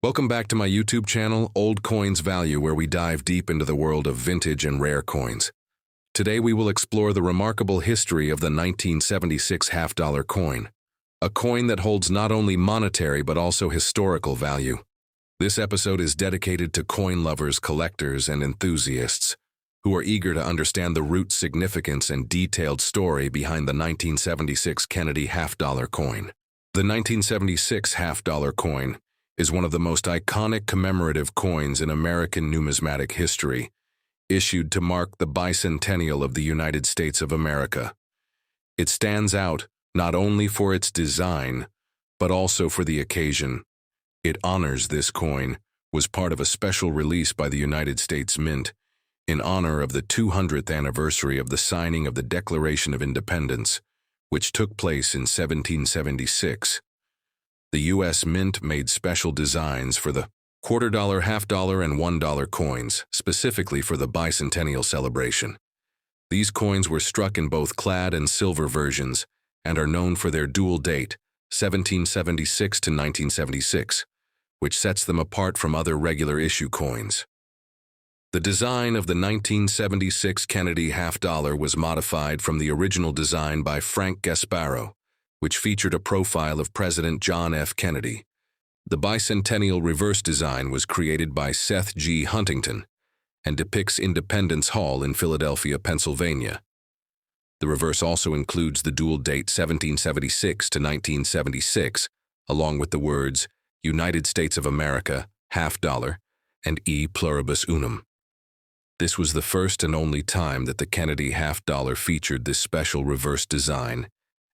Welcome back to my YouTube channel, Old Coins Value, where we dive deep into the world of vintage and rare coins. Today we will explore the remarkable history of the 1976 half-dollar coin, a coin that holds not only monetary but also historical value. This episode is dedicated to coin lovers, collectors, and enthusiasts who are eager to understand the root significance and detailed story behind the 1976 Kennedy half-dollar coin. The 1976 half-dollar coin is one of the most iconic commemorative coins in American numismatic history, issued to mark the Bicentennial of the United States of America. It stands out not only for its design, but also for the occasion. It honors this coin was part of a special release by the United States Mint in honor of the 200th anniversary of the signing of the Declaration of Independence, which took place in 1776. The U.S. Mint made special designs for the $quarter-dollar, half-dollar, and $1 coins, specifically for the Bicentennial celebration. These coins were struck in both clad and silver versions and are known for their dual date, 1776 to 1976, which sets them apart from other regular issue coins. The design of the 1976 Kennedy half-dollar was modified from the original design by Frank Gasparro, which featured a profile of President John F. Kennedy. The Bicentennial reverse design was created by Seth G Huntington and depicts Independence Hall in Philadelphia, Pennsylvania. The reverse also includes the dual date 1776 to 1976, along with the words United States of America, half-dollar, and E pluribus unum. This was the first and only time that the Kennedy half-dollar featured this special reverse design,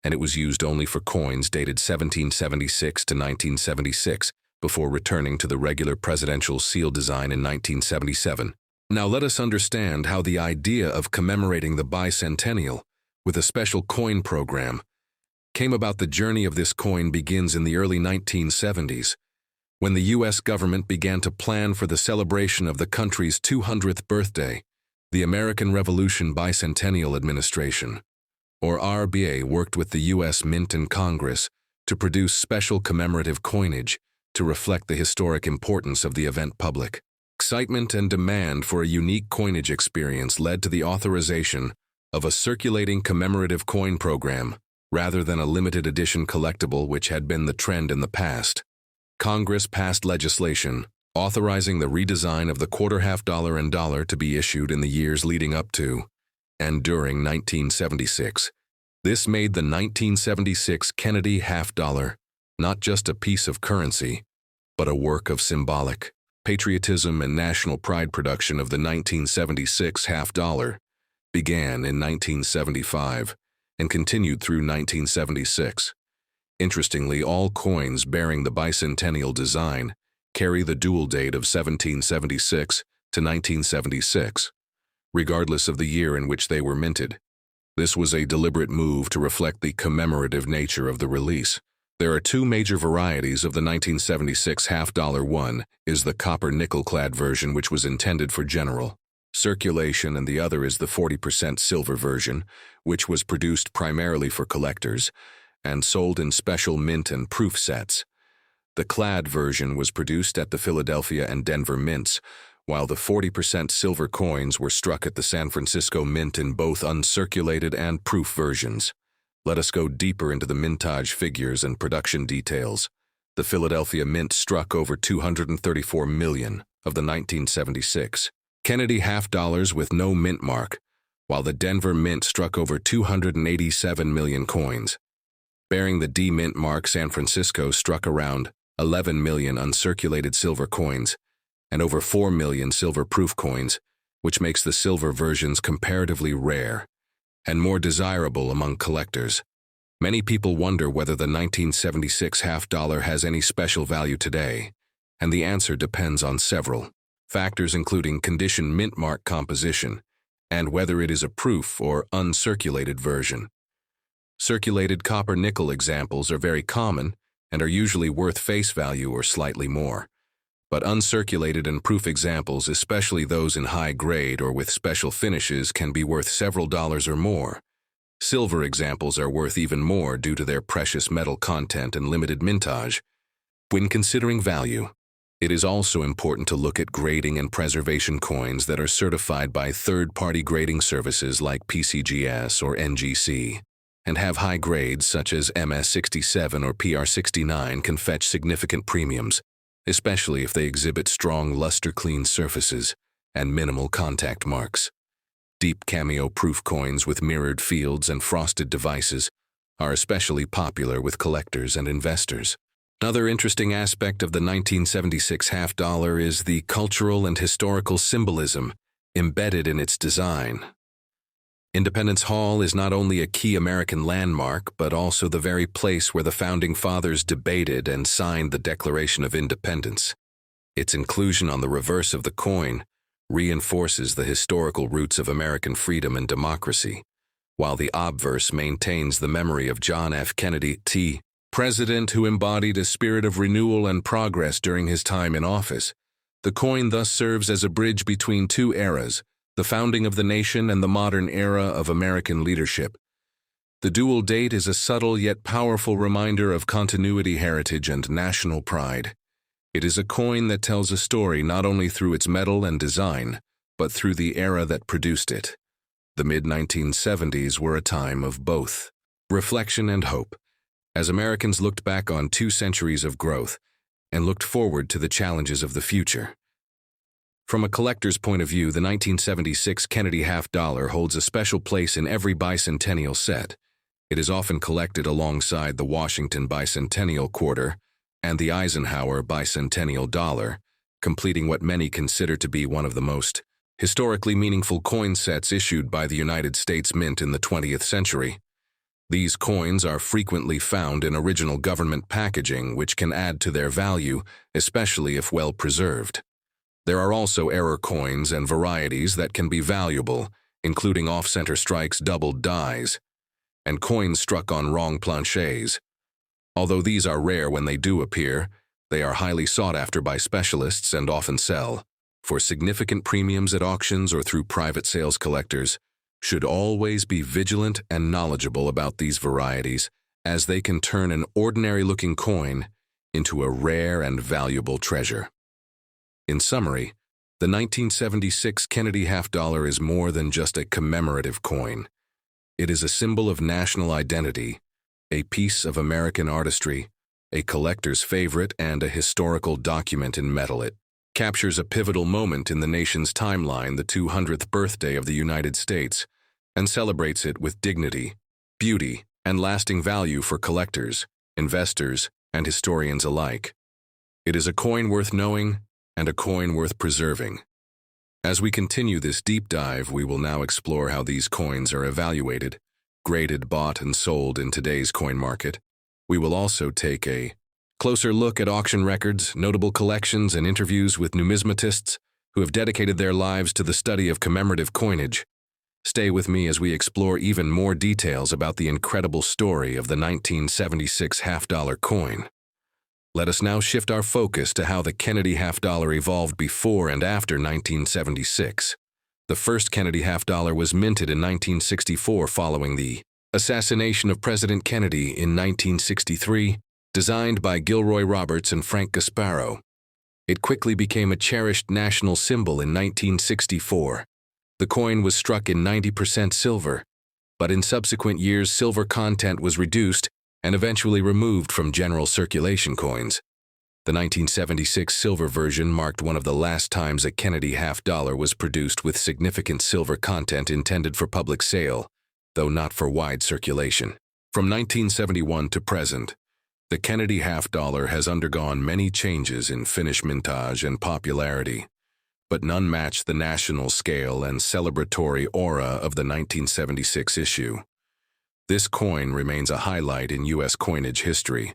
and it was used only for coins dated 1776 to 1976 before returning to the regular presidential seal design in 1977. Now let us understand how the idea of commemorating the Bicentennial with a special coin program came about. The journey of this coin begins in the early 1970s, when the U.S. government began to plan for the celebration of the country's 200th birthday. The American Revolution Bicentennial Administration, or RBA, worked with the U.S. Mint and Congress to produce special commemorative coinage to reflect the historic importance of the event. Public excitement and demand for a unique coinage experience led to the authorization of a circulating commemorative coin program rather than a limited edition collectible, which had been the trend in the past. Congress passed legislation authorizing the redesign of the quarter, half-dollar, and dollar to be issued in the years leading up to and during 1976. This made the 1976 Kennedy half-dollar not just a piece of currency, but a work of symbolic patriotism and national pride. Production of the 1976 half-dollar began in 1975 and continued through 1976. Interestingly, all coins bearing the Bicentennial design carry the dual date of 1776 to 1976, regardless of the year in which they were minted. This was a deliberate move to reflect the commemorative nature of the release. There are two major varieties of the 1976 half-dollar. One is the copper-nickel clad version, which was intended for general circulation, and the other is the 40% silver version, which was produced primarily for collectors and sold in special mint and proof sets. The clad version was produced at the Philadelphia and Denver mints, while the 40% silver coins were struck at the San Francisco Mint in both uncirculated and proof versions. Let us go deeper into the mintage figures and production details. The Philadelphia Mint struck over 234 million of the 1976 Kennedy half-dollars with no mint mark, while the Denver Mint struck over 287 million coins. Bearing the D mint mark, San Francisco struck around 11 million uncirculated silver coins and over 4 million silver proof coins, which makes the silver versions comparatively rare and more desirable among collectors. Many people wonder whether the 1976 half-dollar has any special value today, and the answer depends on several factors, including condition, mint mark composition, and whether it is a proof or uncirculated version. Circulated copper-nickel examples are very common and are usually worth face value or slightly more. But uncirculated and proof examples, especially those in high grade or with special finishes, can be worth several dollars or more. Silver examples are worth even more due to their precious metal content and limited mintage. When considering value, It is also important to look at grading and preservation coins that are certified by third-party grading services like PCGS or NGC, and have high grades such as MS67 or PR69 can fetch significant premiums, especially if they exhibit strong luster-clean surfaces and minimal contact marks. Deep cameo-proof coins with mirrored fields and frosted devices are especially popular with collectors and investors. Another interesting aspect of the 1976 half dollar is the cultural and historical symbolism embedded in its design. Independence Hall is not only a key American landmark, but also the very place where the Founding Fathers debated and signed the Declaration of Independence. Its inclusion on the reverse of the coin reinforces the historical roots of American freedom and democracy, while the obverse maintains the memory of John F. Kennedy, President who embodied a spirit of renewal and progress during his time in office. The coin thus serves as a bridge between two eras, the founding of the nation and the modern era of American leadership. The dual date is a subtle yet powerful reminder of continuity, heritage, and national pride. It is a coin that tells a story not only through its metal and design, but through the era that produced it. The mid-1970s were a time of both reflection and hope, as Americans looked back on 2 centuries of growth and looked forward to the challenges of the future. From a collector's point of view, the 1976 Kennedy half dollar holds a special place in every bicentennial set. It is often collected alongside the Washington Bicentennial quarter and the Eisenhower Bicentennial dollar, completing what many consider to be one of the most historically meaningful coin sets issued by the United States Mint in the 20th century. These coins are frequently found in original government packaging, which can add to their value, especially if well preserved. There are also error coins and varieties that can be valuable, including off-center strikes, doubled dies, and coins struck on wrong planchets. Although these are rare when they do appear, they are highly sought after by specialists and often sell for significant premiums at auctions or through private sales. Collectors should always be vigilant and knowledgeable about these varieties, as they can turn an ordinary-looking coin into a rare and valuable treasure. In summary, the 1976 Kennedy half dollar is more than just a commemorative coin. It is a symbol of national identity, a piece of American artistry, a collector's favorite, and a historical document in metal. It captures a pivotal moment in the nation's timeline, the 200th birthday of the United States, and celebrates it with dignity, beauty, and lasting value for collectors, investors, and historians alike. It is a coin worth knowing and a coin worth preserving. As we continue this deep dive, we will now explore how these coins are evaluated, graded, bought, and sold in today's coin market. We will also take a closer look at auction records, notable collections, and interviews with numismatists who have dedicated their lives to the study of commemorative coinage. Stay with me as we explore even more details about the incredible story of the 1976 half-dollar coin. Let us now shift our focus to how the Kennedy half dollar evolved before and after 1976. The first Kennedy half dollar was minted in 1964 following the assassination of President Kennedy in 1963, designed by Gilroy Roberts and Frank Gasparo. It quickly became a cherished national symbol in 1964. The coin was struck in 90% silver, but in subsequent years silver content was reduced and eventually removed from general circulation coins. The 1976 silver version marked one of the last times a Kennedy half dollar was produced with significant silver content intended for public sale, though not for wide circulation. From 1971 to present, the Kennedy half dollar has undergone many changes in finish, mintage, and popularity, but none match the national scale and celebratory aura of the 1976 issue. This coin remains a highlight in U.S. coinage history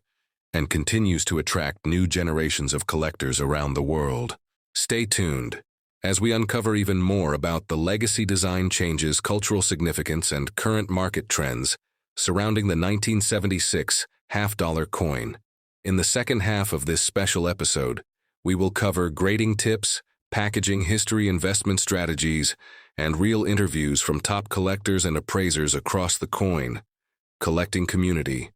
and continues to attract new generations of collectors around the world. Stay tuned as we uncover even more about the legacy, design changes, cultural significance, and current market trends surrounding the 1976 half-dollar coin. In the second half of this special episode, we will cover grading tips, packaging history, investment strategies, and real interviews from top collectors and appraisers across the coin collecting community.